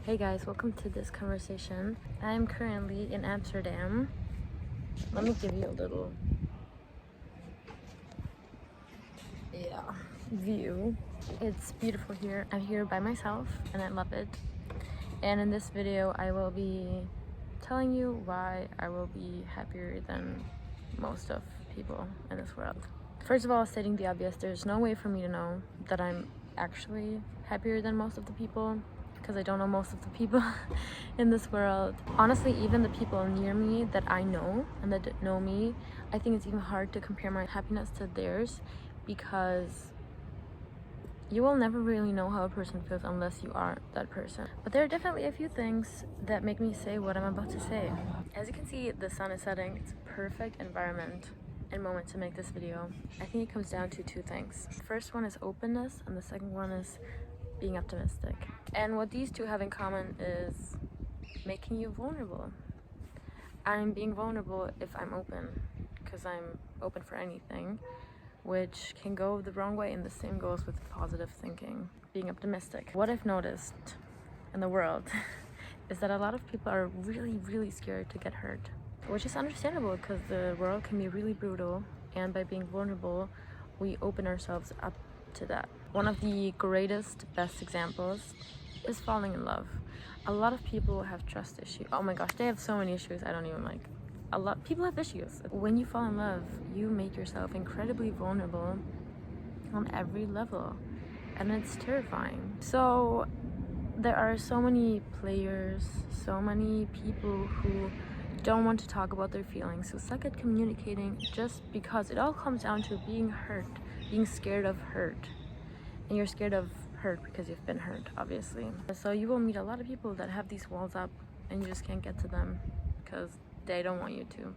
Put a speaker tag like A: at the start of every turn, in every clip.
A: Hey guys, welcome to this conversation. I am currently in Amsterdam. Let me give you a little view. It's beautiful here. I'm here by myself and I love it. And in this video I will be telling you why I will be happier than most of people in this world. First of all, stating the obvious, there's no way for me to know that I'm actually happier than most of the people, because I don't know most of the people in this world. Honestly, even the people near me that I know and that know me, I think it's even hard to compare my happiness to theirs, because you will never really know how a person feels unless you are that person. But there are definitely a few things that make me say what I'm about to say. As you can see, the sun is setting. It's a perfect environment and moment to make this video. I think it comes down to two things. The first one is openness, and the second one is being optimistic. And what these two have in common is making you vulnerable. I'm being vulnerable if I'm open, because I'm open for anything, which can go the wrong way, and the same goes with positive thinking, being optimistic. What I've noticed in the world is that a lot of people are really scared to get hurt, which is understandable because the world can be really brutal, and by being vulnerable we open ourselves up to that. One of the greatest, best examples is falling in love. A lot of people have trust issues. Oh my gosh, they have so many issues. I don't even like. A lot people have issues. When you fall in love, you make yourself incredibly vulnerable on every level, and it's terrifying. So there are so many players, so many people who don't want to talk about their feelings, who suck at communicating, just because it all comes down to being hurt, being scared of hurt. And you're scared of hurt because you've been hurt, obviously. So you will meet a lot of people that have these walls up and you just can't get to them because they don't want you to.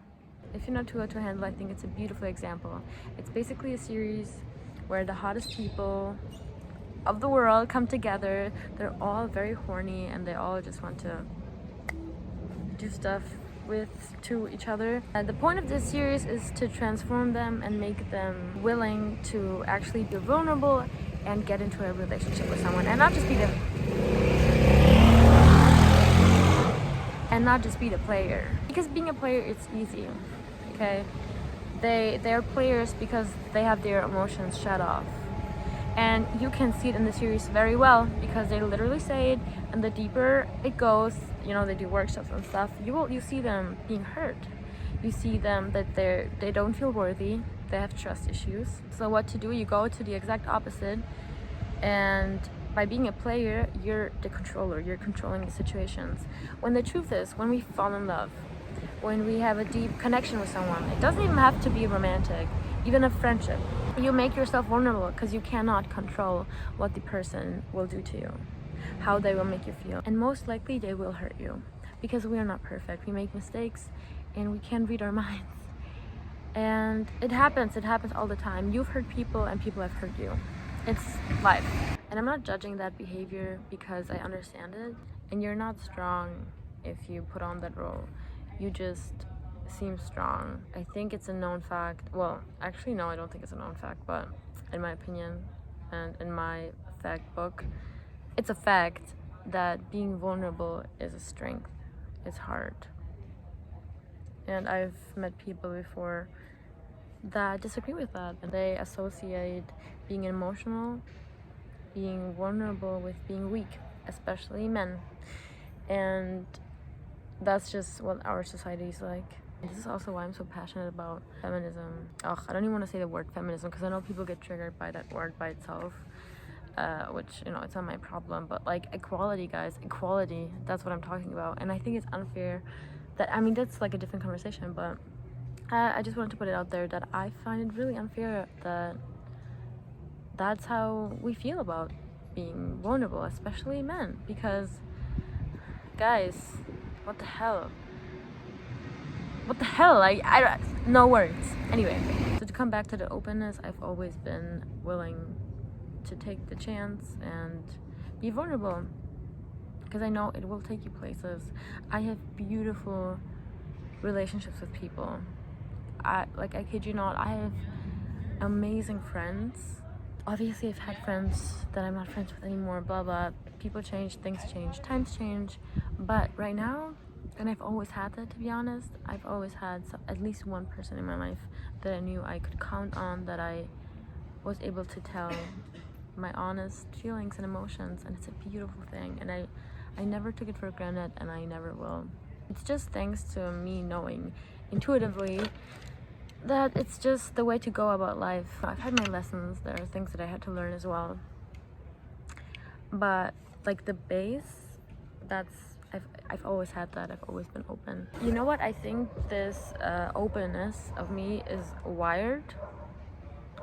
A: If you know Too Hot to Handle, I think it's a beautiful example. It's basically a series where the hottest people of the world come together. They're all very horny and they all just want to do stuff to each other. And the point of this series is to transform them and make them willing to actually be vulnerable and get into a relationship with someone, and not just be the player. Because being a player, it's easy, okay? They're players because they have their emotions shut off. And you can see it in the series very well because they literally say it, and the deeper it goes, you know, they do workshops and stuff, you see them being hurt. You see them that they don't feel worthy, they have trust issues. So what to do? You go to the exact opposite, and by being a player, you're the controller, you're controlling the situations. When the truth is, when we fall in love, when we have a deep connection with someone, it doesn't even have to be romantic, even a friendship, you make yourself vulnerable because you cannot control what the person will do to you, how they will make you feel, and most likely they will hurt you, because we are not perfect. We make mistakes and we can't read our minds, and it happens all the time. You've hurt people and people have hurt you. It's life. And I'm not judging that behavior because I understand it, and you're not strong if you put on that role. You just seem strong. I think it's a known fact. Well, actually no, I don't think it's a known fact, but in my opinion and in my fact book, it's a fact that being vulnerable is a strength. It's hard. And I've met people before that disagree with that, and they associate being emotional, being vulnerable with being weak, especially men. And that's just what our society is like. This is also why I'm so passionate about feminism. I don't even want to say the word feminism because I know people get triggered by that word by itself, which, you know, it's not my problem. But like equality, guys, equality, that's what I'm talking about. And I think it's unfair that, I mean, that's like a different conversation, but I just wanted to put it out there that I find it really unfair that that's how we feel about being vulnerable, especially men, because guys, what the hell? I no words. Anyway, so to come back to the openness, I've always been willing to take the chance and be vulnerable because I know it will take you places. I have beautiful relationships with people. I kid you not, I have amazing friends. Obviously I've had friends that I'm not friends with anymore, blah blah, people change, things change, times change. But right now, and I've always had that, to be honest, I've always had at least one person in my life that I knew I could count on, that I was able to tell my honest feelings and emotions, and it's a beautiful thing, and I never took it for granted, and I never will. It's just thanks to me knowing intuitively that it's just the way to go about life. I've had my lessons, there are things that I had to learn as well, but like the base, I've always had that. I've always been open. You know what? I think this openness of me is wired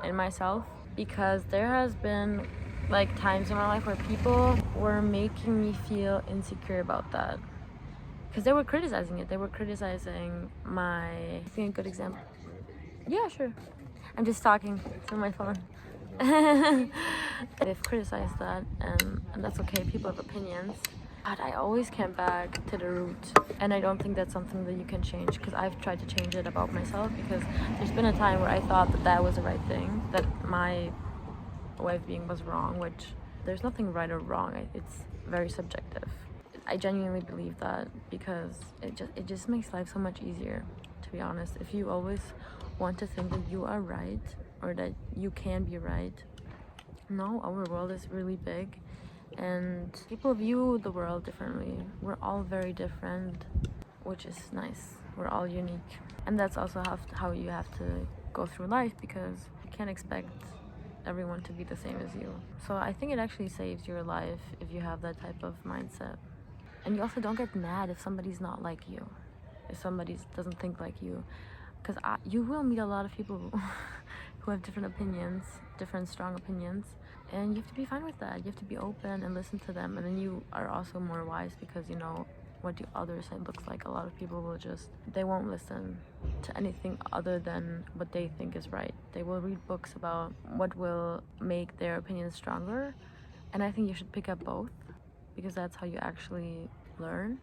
A: in myself, because there has been like times in my life where people were making me feel insecure about that, because they were criticizing it. They were criticizing my, I think a good example. Yeah, sure. I'm just talking through my phone. They've criticized that, and that's okay. People have opinions. But I always came back to the root, and I don't think that's something that you can change, because I've tried to change it about myself, because there's been a time where I thought that that was the right thing, that my way of being was wrong, which there's nothing right or wrong. It's very subjective. I genuinely believe that, because it just makes life so much easier, to be honest. If you always want to think that you are right, or that you can be right, no, our world is really big, and people view the world differently. We're all very different, which is nice. We're all unique, and that's also how you have to go through life, because you can't expect everyone to be the same as you. So I think it actually saves your life if you have that type of mindset. And you also don't get mad if somebody's not like you, if somebody doesn't think like you, because you will meet a lot of people who have different opinions, different strong opinions, and you have to be fine with that. You have to be open and listen to them, and then you are also more wise, because you know what the other side looks like. A lot of people will they won't listen to anything other than what they think is right. They will read books about what will make their opinions stronger, and I think you should pick up both, because that's how you actually learn.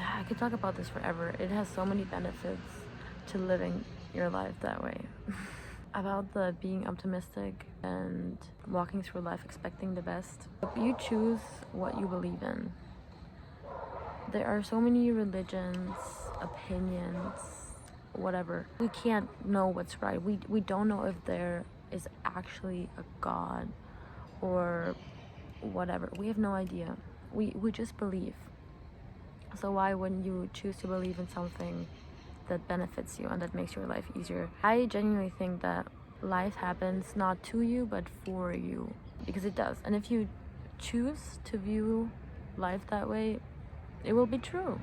A: I could talk about this forever. It has so many benefits to living your life that way. About the being optimistic and walking through life expecting the best. You choose what you believe in. There are so many religions, opinions, whatever. We can't know what's right. We don't know if there is actually a God or whatever. We have no idea. We just believe. So why wouldn't you choose to believe in something that benefits you and that makes your life easier? I genuinely think that life happens not to you but for you, because it does. And if you choose to view life that way, it will be true.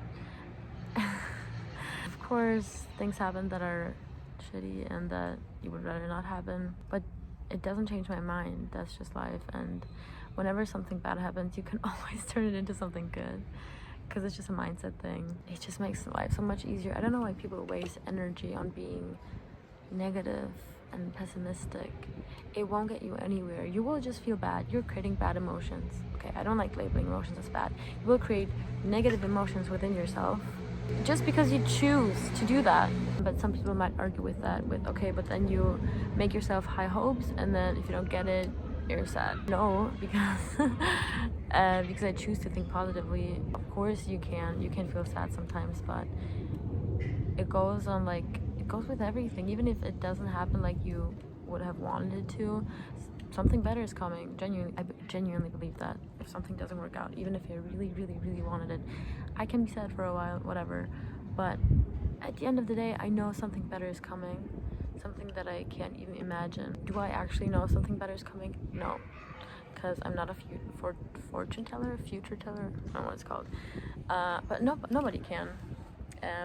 A: Of course, things happen that are shitty and that you would rather not happen, but it doesn't change my mind. That's just life, and whenever something bad happens, you can always turn it into something good, because it's just a mindset thing. It just makes life so much easier. I don't know why people waste energy on being negative and pessimistic. It won't get you anywhere. You will just feel bad. You're creating bad emotions. Okay, I don't like labeling emotions as bad. You will create negative emotions within yourself just because you choose to do that. But some people might argue with that, with okay, but then you make yourself high hopes, and then if you don't get it, you're sad. No, because because I choose to think positively. Of course you can feel sad sometimes, but it goes on, like it goes with everything. Even if it doesn't happen like you would have wanted it to, something better is coming. I genuinely believe that. If something doesn't work out, even if I really wanted it, I can be sad for a while, whatever, but at the end of the day, I know something better is coming. Something that I can't even imagine. Do I actually know something better is coming? No, because I'm not a fortune teller, future teller. I don't know what it's called. But nobody can.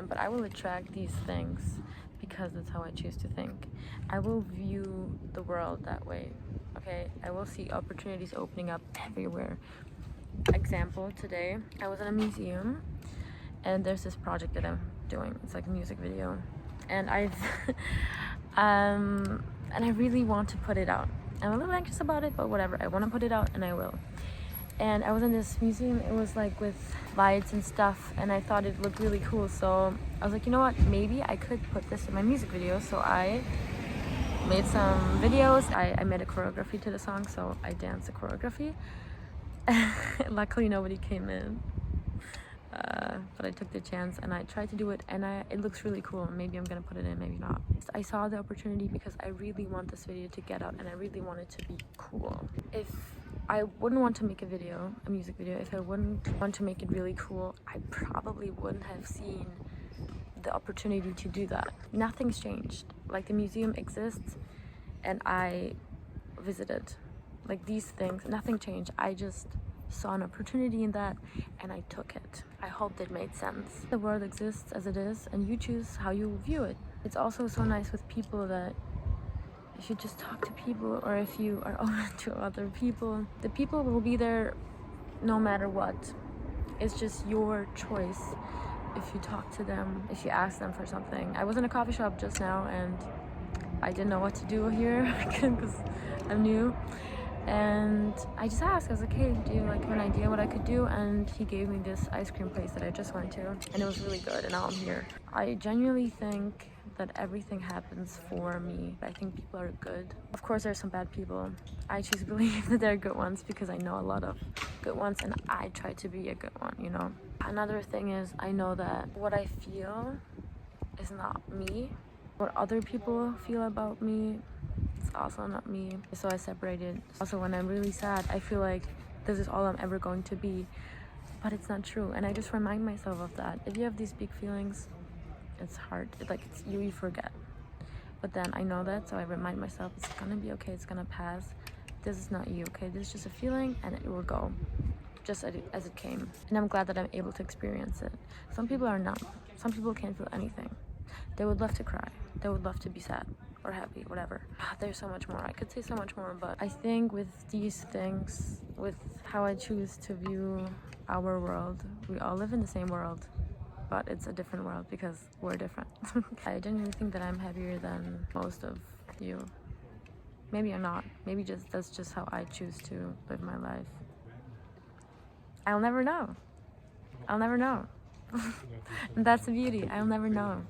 A: But I will attract these things because that's how I choose to think. I will view the world that way. Okay, I will see opportunities opening up everywhere. Example, today I was in a museum, and there's this project that I'm doing. It's like a music video, and and I really want to put it out. I'm a little anxious about it, but whatever. I want to put it out, and I will. And I was in this museum. It was like with lights and stuff, and I thought it looked really cool. So I was like, you know what? Maybe I could put this in my music video. So I made some videos. I made a choreography to the song, so I danced a choreography. Luckily nobody came in, but I took the chance and I tried to do it, and it looks really cool. Maybe I'm gonna put it in, maybe not. I saw the opportunity because I really want this video to get out and I really want it to be cool. If I wouldn't want to make a music video, if I wouldn't want to make it really cool, I probably wouldn't have seen the opportunity to do that. Nothing's changed. Like, the museum exists and I visited. Like, these things, nothing changed. I just saw an opportunity in that and I took it. I hoped it made sense. The world exists as it is and you choose how you view it. It's also so nice with people that if you just talk to people, or if you are open to other people, the people will be there no matter what. It's just your choice if you talk to them, if you ask them for something. I was in a coffee shop just now and I didn't know what to do here because I'm new. And I just asked, I was like, hey, do you like have an idea what I could do? And he gave me this ice cream place that I just went to, and it was really good, and now I'm here. I genuinely think that everything happens for me. I think people are good. Of course, there's some bad people. I choose to believe that there are good ones because I know a lot of good ones, and I try to be a good one, you know? Another thing is, I know that what I feel is not me. What other people feel about me, it's also not me. So I separated. Also, when I'm really sad, I feel like this is all I'm ever going to be, but it's not true. And I just remind myself of that. If you have these big feelings, it's hard. You forget. But then I know that, so I remind myself it's gonna be okay. It's gonna pass. This is not you, okay? This is just a feeling, and it will go, just as it came. And I'm glad that I'm able to experience it. Some people are numb. Some people can't feel anything. They would love to cry. They would love to be sad or happy, whatever. There's so much more. I could say so much more, but I think with these things, with how I choose to view our world, we all live in the same world, but it's a different world because we're different. I genuinely think that I'm happier than most of you. Maybe I'm not. Maybe that's just how I choose to live my life. I'll never know. I'll never know. And that's the beauty. I'll never know.